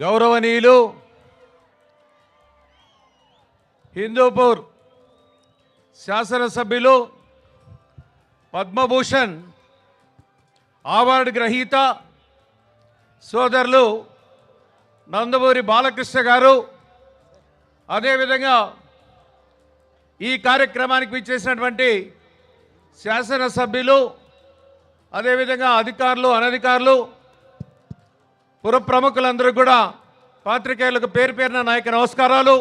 గౌరవనీయులు హిందూపూర్ శాసనసభ్యులు పద్మభూషణ్ అవార్డు గ్రహీత సోదరులు నందమూరి బాలకృష్ణ గారు, అదేవిధంగా ఈ కార్యక్రమానికి విచ్చేసినటువంటి శాసనసభ్యులు, అదేవిధంగా అధికారులు, అనధికారులు, పుర ప్రముఖులందరూ కూడా పాత్రికేయులకు పేరు పేరున నాయక నమస్కారాలు.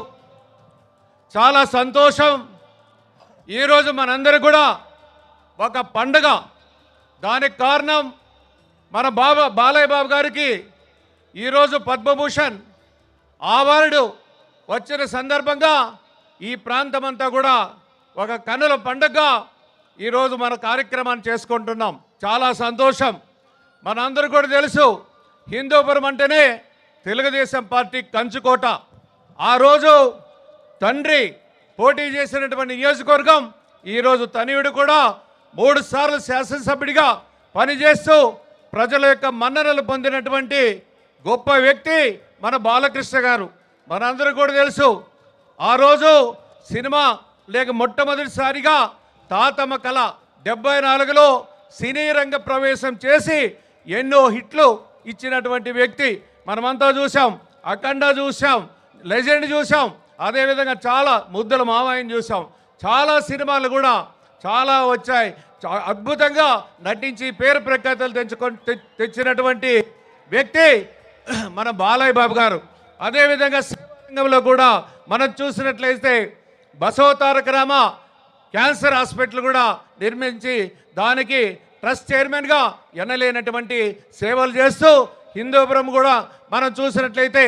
చాలా సంతోషం. ఈరోజు మనందరూ కూడా ఒక పండుగ. దానికి కారణం మన బాలయ్య బాబు గారికి ఈరోజు పద్మభూషణ్ అవార్డు వచ్చిన సందర్భంగా ఈ ప్రాంతమంతా కూడా ఒక కన్నుల పండుగగా ఈరోజు మన కార్యక్రమాన్ని చేసుకుంటున్నాం. చాలా సంతోషం. మనందరూ కూడా తెలుసు, హిందూపురం అంటేనే తెలుగుదేశం పార్టీ కంచుకోట. ఆ రోజు తండ్రి పోటీ చేసినటువంటి నియోజకవర్గం, ఈరోజు తనయుడు కూడా 3 సార్లు శాసనసభ్యుడిగా పనిచేస్తూ ప్రజల యొక్క మన్ననలు పొందినటువంటి గొప్ప వ్యక్తి మన బాలకృష్ణ గారు. మనందరూ కూడా తెలుసు, ఆ రోజు సినిమా లేక మొట్టమొదటిసారిగా తాతమ్మ కళ 74లో సినీ రంగ ప్రవేశం చేసి ఎన్నో హిట్లు ఇచ్చినటువంటి వ్యక్తి. మనమంతా చూసాం, అఖండ చూసాం, లెజెండ్ చూసాం, అదేవిధంగా చాలా ముద్దుల మావయ్యని చూసాం. చాలా సినిమాలు కూడా చాలా వచ్చాయి. అద్భుతంగా నటించి పేరు ప్రఖ్యాతలు తెచ్చినటువంటి వ్యక్తి మన బాలయ్య బాబు గారు. అదేవిధంగా రంగంలో కూడా మనం చూసినట్లయితే బసవతారకరామ క్యాన్సర్ హాస్పిటల్ కూడా నిర్మించి దానికి ట్రస్ట్ చైర్మన్గా ఎనలేనటువంటి సేవలు చేస్తూ, హిందూపురం కూడా మనం చూసినట్లయితే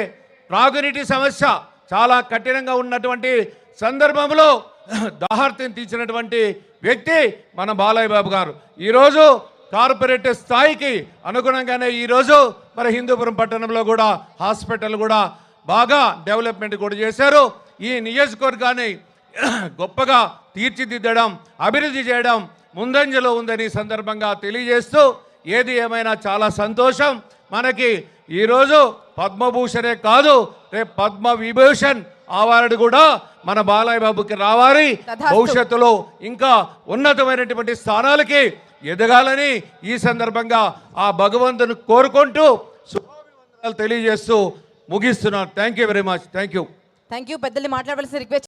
త్రాగునీటి సమస్య చాలా కఠినంగా ఉన్నటువంటి సందర్భంలో దాహార్తిని తీర్చినటువంటి వ్యక్తి మన బాలయ్య బాబు గారు. ఈరోజు కార్పొరేట్ స్థాయికి అనుగుణంగానే ఈరోజు మన హిందూపురం పట్టణంలో కూడా హాస్పిటల్ కూడా బాగా డెవలప్మెంట్ కూడా చేశారు. ఈ నియోజకవర్గాన్ని గొప్పగా తీర్చిదిద్దడం, అభివృద్ధి చేయడం ముందంజలో ఉందని సందర్భంగా తెలియజేస్తూ, ఏది ఏమైనా చాలా సంతోషం. మనకి ఈరోజు పద్మభూషణే కాదు, రేపు పద్మ విభూషణ్ అవార్డు కూడా మన బాలయ్య బాబుకి రావాలి. భవిష్యత్తులో ఇంకా ఉన్నతమైనటువంటి స్థానాలకి ఎదగాలని ఈ సందర్భంగా ఆ భగవంతుని కోరుకుంటూ శుభాభివందనాలు తెలియజేస్తూ ముగిస్తున్నాను. Thank you very much. Thank you. పెద్దలు మాట్లాడవలసిన రిక్వెస్ట్.